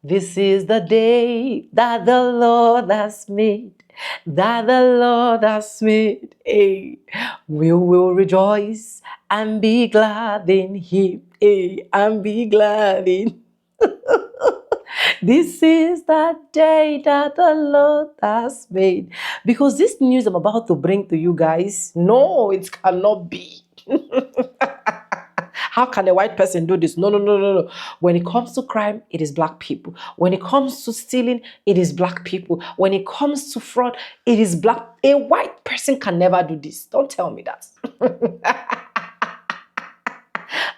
This is the day that the Lord has made, that the Lord has made. Hey, we will rejoice and be glad in Him. Hey, and be glad in. This is the day that the Lord has made. Because this news I'm about to bring to you guys, no, it cannot be. How can a white person do this? No, no, no, no, no. When it comes to crime, it is black people. When it comes to stealing, it is black people. When it comes to fraud, it is black. A white person can never do this. Don't tell me that.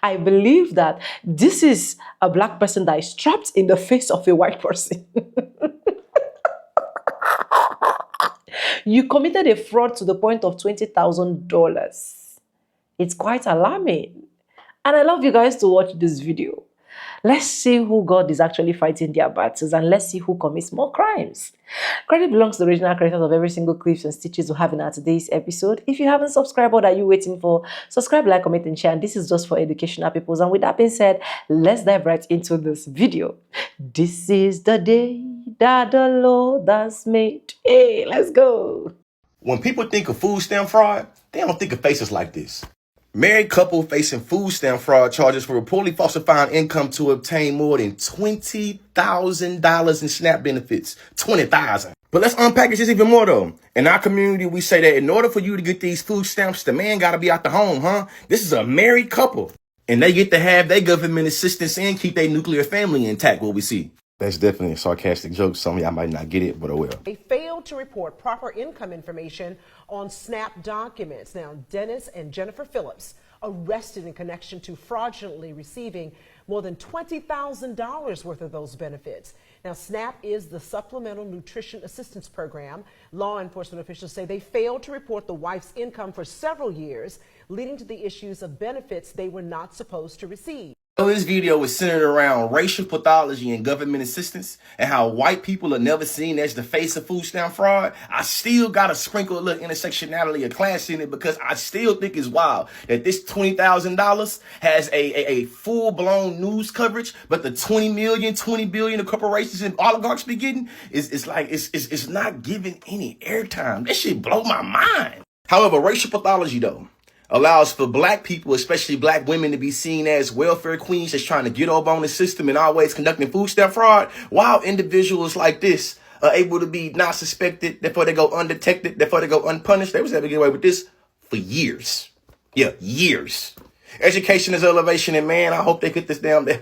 I believe that this is a black person that is trapped in the face of a white person. You committed a fraud to the point of $20,000. It's quite alarming. And I love you guys to watch this video. Let's see who God is actually fighting their battles, and let's see who commits more crimes. Credit belongs to the original creators of every single clips and stitches we have in our today's episode. If you haven't subscribed, what are you waiting for? Subscribe, like, comment, and share. And this is just for educational purposes. And with that being said, let's dive right into this video. This is the day that the Lord has made. Hey, let's go. When people think of food stamp fraud, they don't think of faces like this. Married couple facing food stamp fraud charges for reportedly falsifying income to obtain more than $20,000 in SNAP benefits. $20,000. But let's unpackage this even more though. In our community, we say that in order for you to get these food stamps, the man gotta be out the home, huh? This is a married couple. And they get to have their government assistance and keep their nuclear family intact, what we see. That's definitely a sarcastic joke. Some of y'all might not get it, but oh well. They failed to report proper income information on SNAP documents. Now, Dennis and Jennifer Phillips arrested in connection to fraudulently receiving more than $20,000 worth of those benefits. Now, SNAP is the Supplemental Nutrition Assistance Program. Law enforcement officials say they failed to report the wife's income for several years, leading to the issues of benefits they were not supposed to receive. So this video is centered around racial pathology and government assistance and how white people are never seen as the face of food stamp fraud. I still got to sprinkle a little intersectionality of class in it because I still think it's wild that this $20,000 has a full-blown news coverage, but the 20 million, 20 billion of corporations and oligarchs be getting it's not giving any airtime. This shit blow my mind. However, racial pathology though allows for black people, especially black women, to be seen as welfare queens that's trying to get over on the system and always conducting food stamp fraud, while individuals like this are able to be not suspected, therefore they go undetected, therefore they go unpunished. They was able to get away with this for years. Yeah, years. Education is elevation, and man, I hope they get this down there.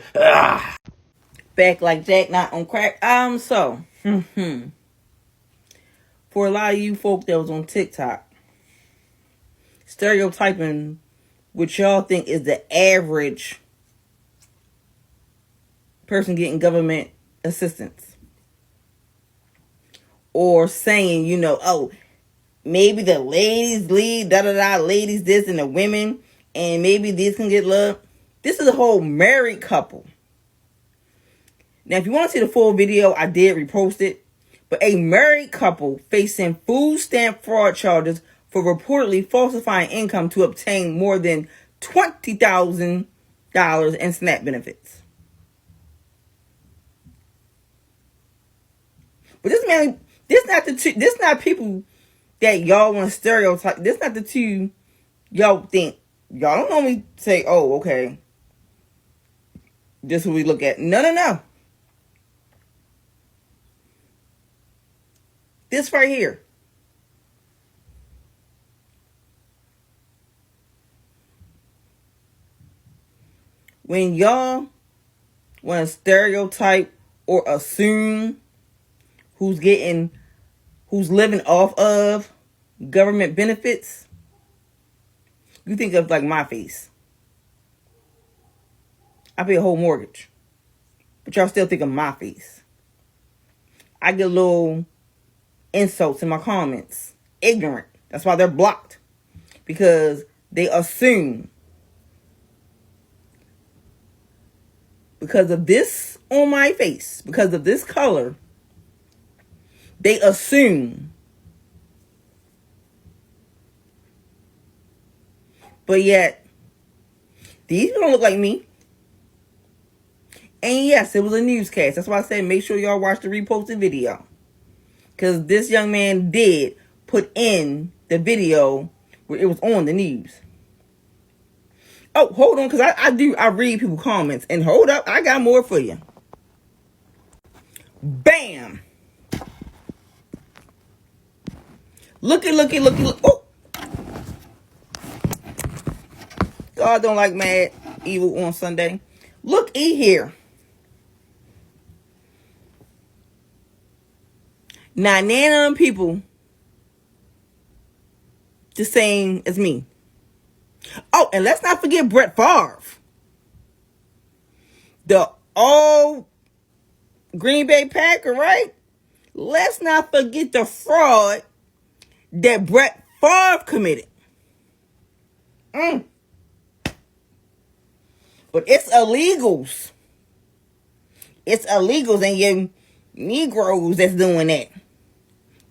Back like Jack, not on crack. For a lot of you folk that was on TikTok, stereotyping what y'all think is the average person getting government assistance, or saying, oh, maybe the ladies lead, ladies this, and the women, and maybe this can get love. This is a whole married couple. Now, if you want to see the full video, I did repost it. But a married couple facing food stamp fraud charges for reportedly falsifying income to obtain more than $20,000 in SNAP benefits. But this not people that y'all want to stereotype. This not the two y'all think. Y'all don't normally say, oh, okay, this is what we look at. No. This right here. When y'all want to stereotype or assume who's living off of government benefits, you think of like my face. I pay a whole mortgage, but y'all still think of my face. I get little insults in my comments. Ignorant. That's why they're blocked, because they assume because of this on my face, because of this color, they assume. But yet, these people don't look like me. And yes, it was a newscast. That's why I said make sure y'all watch the reposted video. Because this young man did put in the video where it was on the news. Oh, hold on, because I read people's comments. And hold up, I got more for you. Bam! Looky. Oh! God don't like mad evil on Sunday. Looky here. Now, none of them people the same as me. Oh, and let's not forget Brett Favre. The old Green Bay Packer, right? Let's not forget the fraud that Brett Favre committed. But it's illegals. It's illegals and you Negroes that's doing that.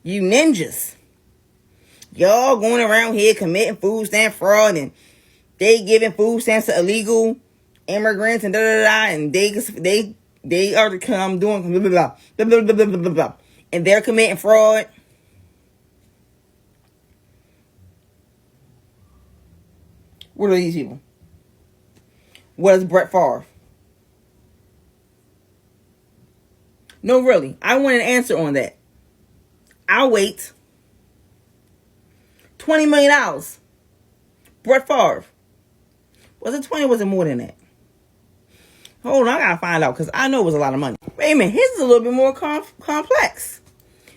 You ninjas. Y'all going around here committing food stamp fraud and they giving food stamps to illegal immigrants and and they are doing blah, blah, blah, and they're committing fraud. What are these people? What is Brett Favre? No, really. I want an answer on that. I'll wait. $20 million. Brett Favre. Was it 20 or was it more than that? Hold on, I gotta find out because I know it was a lot of money. Wait a minute, his is a little bit more complex.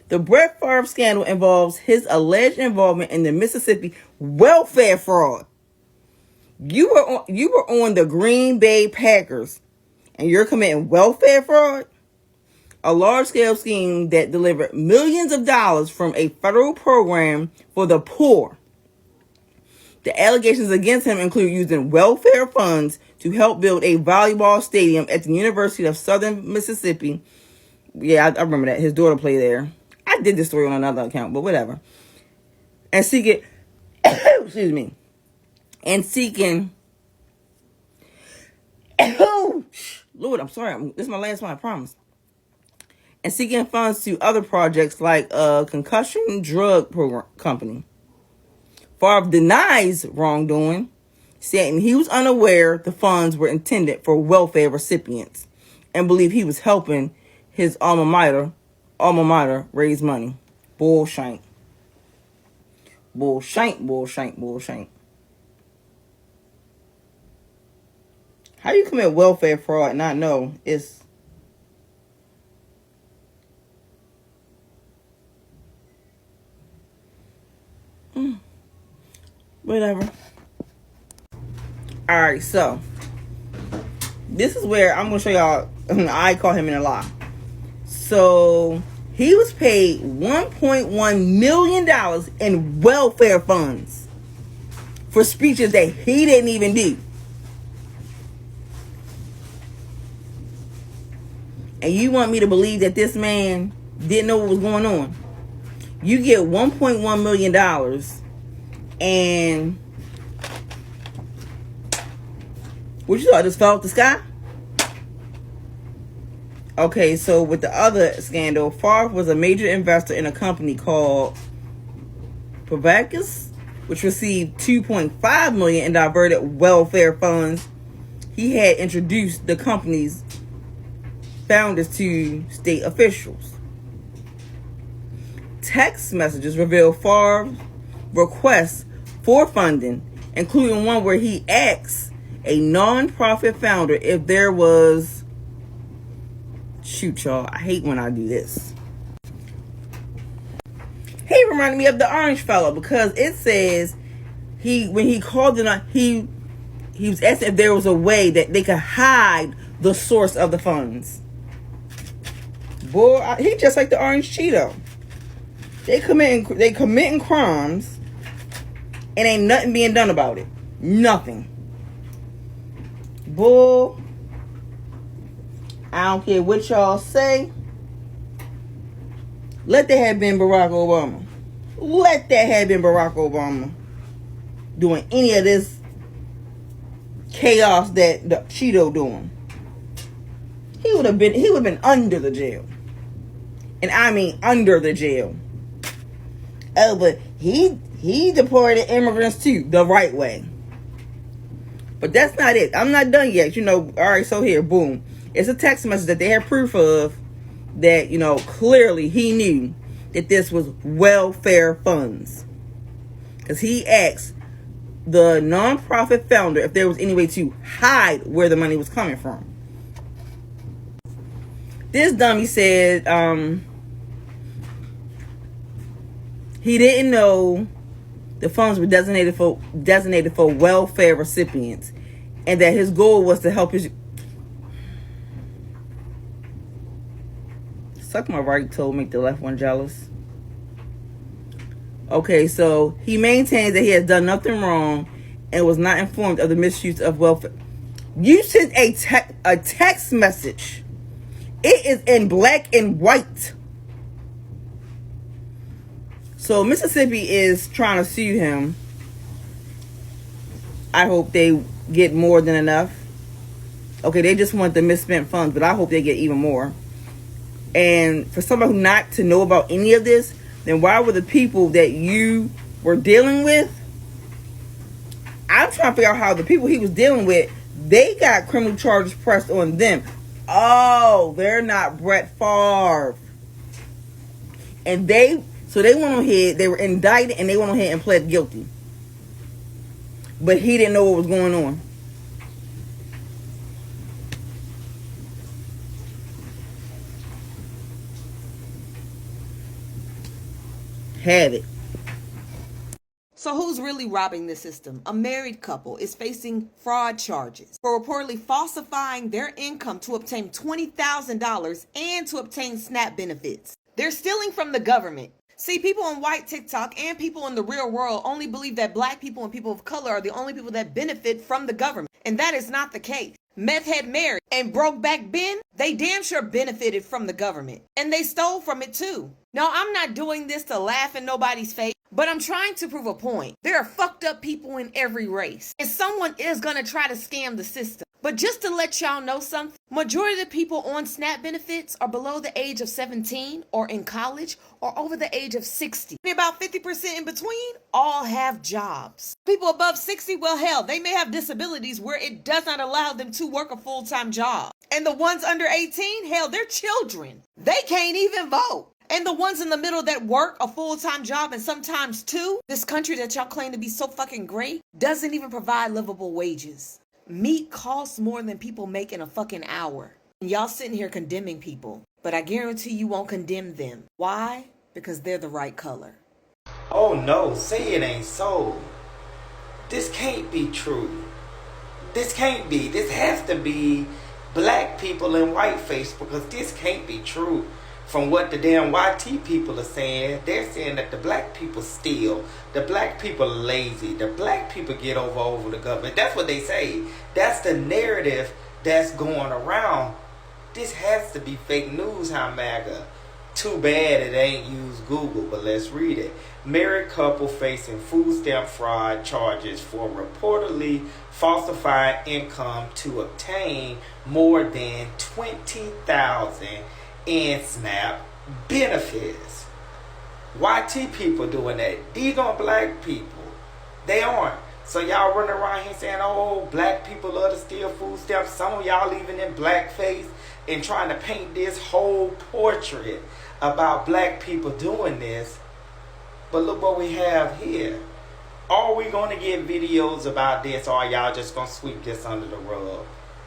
The Brett Favre scandal involves his alleged involvement in the Mississippi welfare fraud. You were on the Green Bay Packers and you're committing welfare fraud? A large-scale scheme that delivered millions of dollars from a federal program for the poor. The allegations against him include using welfare funds to help build a volleyball stadium at the University of Southern Mississippi. Yeah, I remember that. His daughter played there. I did this story on another account, but whatever. And seeking, excuse me, and seeking, Lord, I'm sorry. This is my last one, I promise. And seeking funds to other projects like a concussion drug program company. Favre denies wrongdoing, saying he was unaware the funds were intended for welfare recipients and believed he was helping his alma mater raise money. Bullshit. How you commit welfare fraud and not know it's whatever. Alright, so this is where I'm gonna show y'all I call him in a lie. So he was paid $1.1 million in welfare funds for speeches that he didn't even do. And you want me to believe that this man didn't know what was going on? You get $1.1 million and what you thought, just fell off the sky? Okay, so with the other scandal, Favre was a major investor in a company called Favre, which received $2.5 million in diverted welfare funds. He had introduced the company's founders to state officials. Text messages reveal Favre's requests for funding, including one where he asks a non-profit founder if there was... Shoot, y'all, I hate when I do this. He reminded me of the orange fellow because it says when he called it, he was asking if there was a way that they could hide the source of the funds. Boy, he just like the orange Cheeto. They committing crimes and ain't nothing being done about it. Nothing. Bull. I don't care what y'all say. Let that have been Barack Obama. Let that have been Barack Obama doing any of this chaos that the Cheeto doing. he would have been under the jail. And I mean under the jail. Oh, but he deported immigrants too, the right way. But that's not it. I'm not done yet. All right, so here, boom. It's a text message that they have proof of that, clearly he knew that this was welfare funds. Because he asked the nonprofit founder if there was any way to hide where the money was coming from. This dummy said he didn't know the funds were designated for welfare recipients, and that his goal was to help his... Suck my right toe, make the left one jealous. Okay, so he maintains that he has done nothing wrong and was not informed of the misuse of welfare. You sent a text message. It is in black and white. So Mississippi is trying to sue him. I hope they get more than enough. Okay, they just want the misspent funds, but I hope they get even more. And for somebody not to know about any of this, then why were the people that you were dealing with? I'm trying to figure out how the people he was dealing with, they got criminal charges pressed on them. Oh, they're not Brett Favre. And they went on ahead, they were indicted, and they went on ahead and pled guilty. But he didn't know what was going on. Have it. So who's really robbing the system? A married couple is facing fraud charges for reportedly falsifying their income to obtain $20,000 and to obtain SNAP benefits. They're stealing from the government. See, people on white TikTok and people in the real world only believe that black people and people of color are the only people that benefit from the government. And that is not the case. Meth Head Mary and Brokeback Ben, they damn sure benefited from the government. And they stole from it too. Now, I'm not doing this to laugh in nobody's face, but I'm trying to prove a point. There are fucked up people in every race. And someone is going to try to scam the system. But just to let y'all know something, majority of the people on SNAP benefits are below the age of 17 or in college or over the age of 60. And about 50% in between all have jobs. People above 60, well, hell, they may have disabilities where it does not allow them to work a full-time job. And the ones under 18, hell, they're children. They can't even vote. And the ones in the middle that work a full-time job and sometimes two, this country that y'all claim to be so fucking great doesn't even provide livable wages. Meat costs more than people make in a fucking hour. And y'all sitting here condemning people, but I guarantee you won't condemn them. Why? Because they're the right color. Oh no, say it ain't so. This can't be true. This can't be. This has to be black people in whiteface, because this can't be true. From what the damn YT people are saying, they're saying that the black people steal, the black people are lazy, the black people get over the government. That's what they say. That's the narrative that's going around. This has to be fake news, huh, MAGA? Too bad it ain't used Google, but let's read it. Married couple facing food stamp fraud charges for reportedly falsifying income to obtain more than $20,000 in SNAP benefits. YT people doing that. These aren't black people. They aren't. So y'all running around here saying, oh, black people love to steal food stamps. Some of y'all even in blackface and trying to paint this whole portrait about black people doing this. But look what we have here. Are we going to get videos about this, or are y'all just going to sweep this under the rug?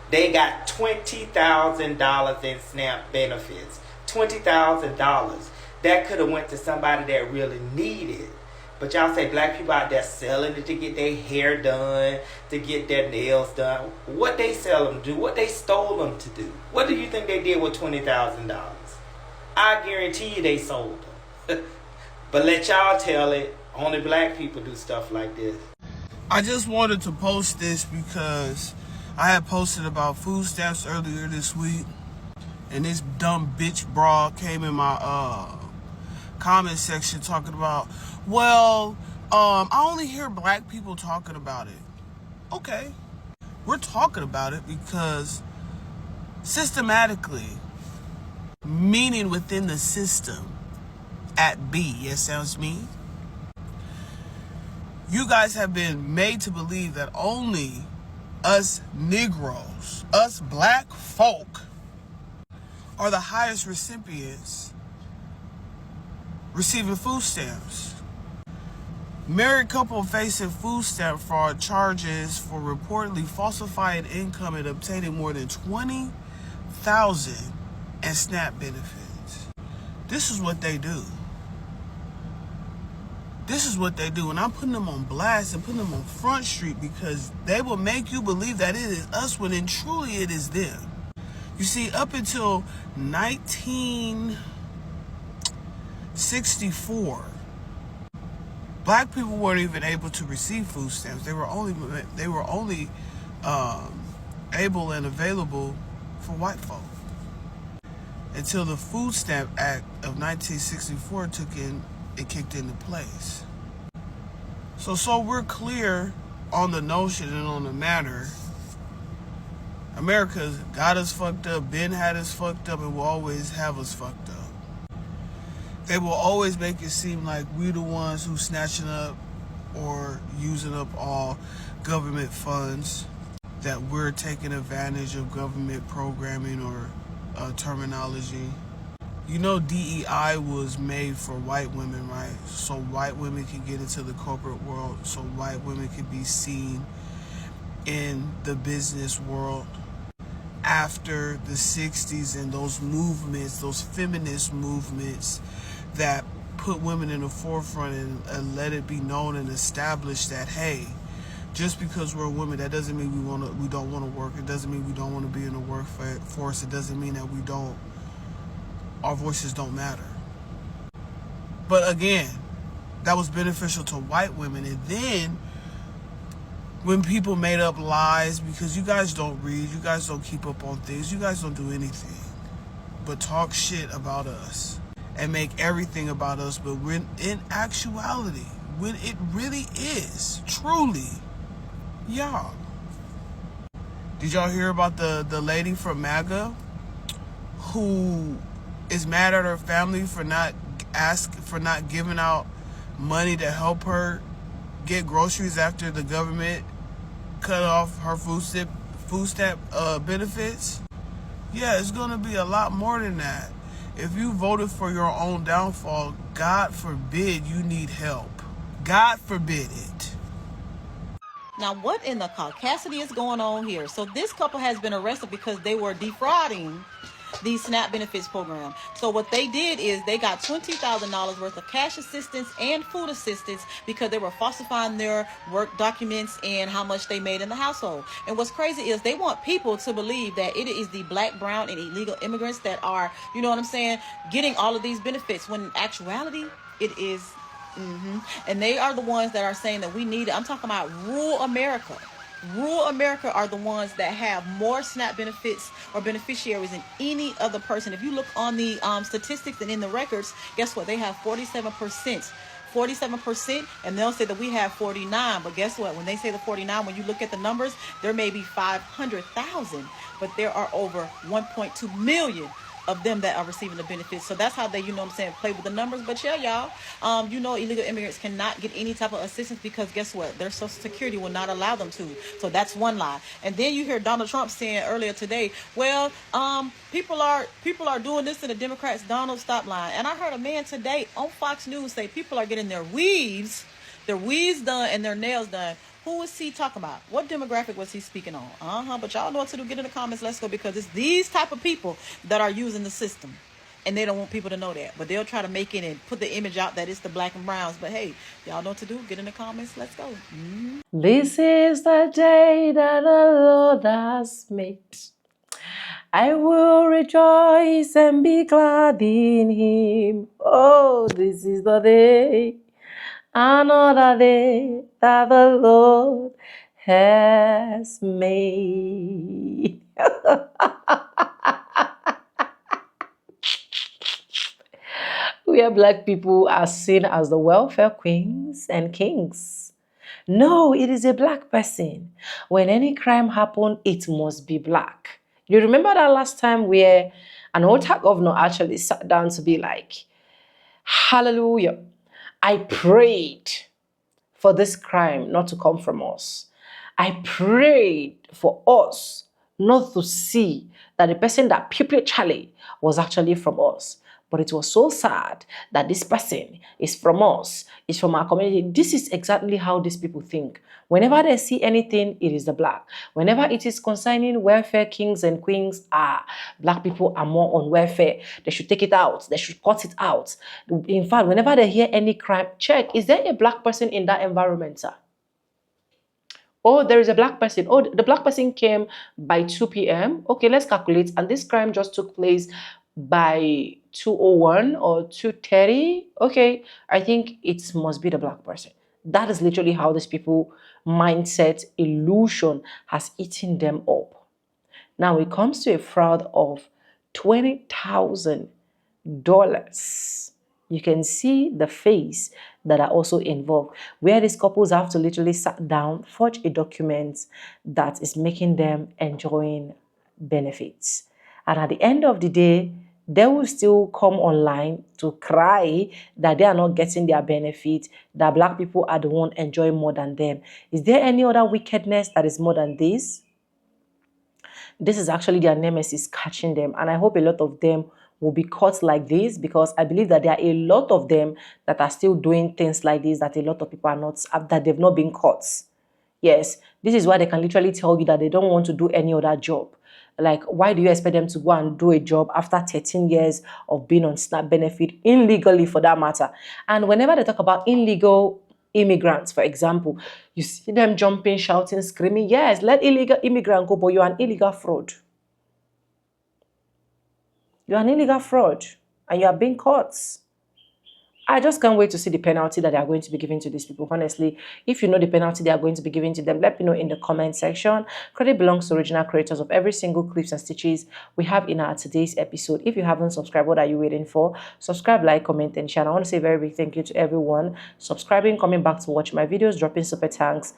They got $20,000 in SNAP benefits. $20,000. That could have went to somebody that really needed it. But y'all say black people out there selling it to get their hair done, to get their nails done. What they sell them to do, what they stole them to do. What do you think they did with $20,000? I guarantee you they sold them. But let y'all tell it, only black people do stuff like this. I just wanted to post this because I had posted about food stamps earlier this week, and this dumb bitch broad came in my comment section talking about, well, I only hear black people talking about it. Okay, we're talking about it because systematically, meaning within the system at B. Yes, sounds me. You guys have been made to believe that only us Negroes, us black folk, are the highest recipients receiving food stamps. Married couple facing food stamp fraud charges for reportedly falsifying income and obtaining more than $20,000 in SNAP benefits. This is what they do. This is what they do. And I'm putting them on blast and putting them on Front Street because they will make you believe that it is us when in truly it is them. You see, up until 1964, black people weren't even able to receive food stamps. They were only able and available for white folk until the Food Stamp Act of 1964 kicked into place. So we're clear on the notion and on the matter. America's got us fucked up, been had us fucked up, and will always have us fucked up. They will always make it seem like we the ones who snatching up or using up all government funds, that we're taking advantage of government programming or terminology. You know, DEI was made for white women, right? So white women can get into the corporate world, so white women can be seen in the business world. After the 60s and those movements, those feminist movements that put women in the forefront and let it be known and established that, hey, just because we're women, that doesn't mean we don't want to work. It doesn't mean we don't want to be in the workforce. It doesn't mean that our voices don't matter. But again, that was beneficial to white women. And then when people made up lies, because you guys don't read, you guys don't keep up on things, you guys don't do anything but talk shit about us and make everything about us. But when in actuality, when it really is truly y'all. Did y'all hear about the lady from MAGA who is mad at her family for not giving out money to help her get groceries after the government cut off her food stamp benefits? Yeah, it's gonna be a lot more than that. If you voted for your own downfall, God forbid you need help. God forbid it. Now, what in the caucasity is going on here? So this couple has been arrested because they were defrauding the SNAP benefits program. So what they did is they got $20,000 worth of cash assistance and food assistance because they were falsifying their work documents and how much they made in the household. And what's crazy is they want people to believe that it is the black, brown, and illegal immigrants that are, you know what I'm saying, getting all of these benefits, when in actuality, it is and they are the ones that are saying that we need it. I'm talking about rural America. Rural America are the ones that have more SNAP benefits or beneficiaries than any other person. If you look on the statistics and in the records, guess what? They have 47%. 47%, and they'll say that we have 49. But guess what? When they say the 49, when you look at the numbers, there may be 500,000, but there are over 1.2 million of them that are receiving the benefits. So that's how they, you know what I'm saying, play with the numbers. But yeah, y'all, you know, illegal immigrants cannot get any type of assistance because guess what? Their Social Security will not allow them to. So that's one lie. And then you hear Donald Trump saying earlier today, well, people are doing this to the Democrats. Donald, stop lying. And I heard a man today on Fox News say people are getting their weaves done and their nails done. Who is he talking about? What demographic was he speaking on? But y'all know what to do. Get in the comments. Let's go, because it's these type of people that are using the system. And they don't want people to know that. But they'll try to make it and put the image out that it's the black and browns. But hey, y'all know what to do. Get in the comments. Let's go. This is the day that the Lord has made. I will rejoice and be glad in him. Oh, this is the day, another day that the Lord has made. Where black people are seen as the welfare queens and kings. No, it is a black person. When any crime happens, it must be black. You remember that last time where an altar governor actually sat down to be like, hallelujah, I prayed for this crime not to come from us. I prayed for us not to see that the person that people Charlie was actually from us. But it was so sad that this person is from us, is from our community. This is exactly how these people think. Whenever they see anything, it is the black. Whenever it is concerning welfare kings and queens, black people are more on welfare. They should take it out. They should cut it out. In fact, whenever they hear any crime, check, is there a black person in that environment, sir? Oh, there is a black person. Oh, the black person came by 2 p.m. Okay, let's calculate. And this crime just took place by 2:01 or 2:30. Okay, I think it must be the black person. That is literally how these people mindset illusion has eaten them up. Now it comes to a fraud of $20,000. You can see the face that are also involved, where these couples have to literally sit down, forge a document that is making them enjoying benefits. And at the end of the day, they will still come online to cry that they are not getting their benefit, that black people are the one enjoying more than them. Is there any other wickedness that is more than this? This is actually their nemesis catching them. And I hope a lot of them will be caught like this, because I believe that there are a lot of them that are still doing things like this, that a lot of people are not, that they've not been caught. Yes, this is why they can literally tell you that they don't want to do any other job. Like, why do you expect them to go and do a job after 13 years of being on SNAP benefit, illegally for that matter? And whenever they talk about illegal immigrants, for example, you see them jumping, shouting, screaming, yes, let illegal immigrant go, but you're an illegal fraud. You're an illegal fraud and you are being caught. I just can't wait to see the penalty that they are going to be giving to these people. Honestly, if you know the penalty they are going to be giving to them, let me know in the comment section. Credit belongs to original creators of every single clips and stitches we have in our today's episode. If you haven't subscribed, what are you waiting for? Subscribe, like, comment, and share. And I want to say a very big thank you to everyone subscribing, coming back to watch my videos, dropping super thanks,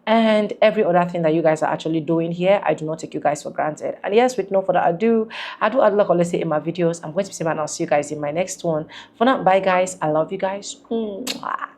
and every other thing that you guys are actually doing here. I do not take you guys for granted. And yes, with no further ado, I do like always say in my videos, I'm going to be saying, and I'll see you guys in my next one. For now, bye guys. I love you guys. Mwah.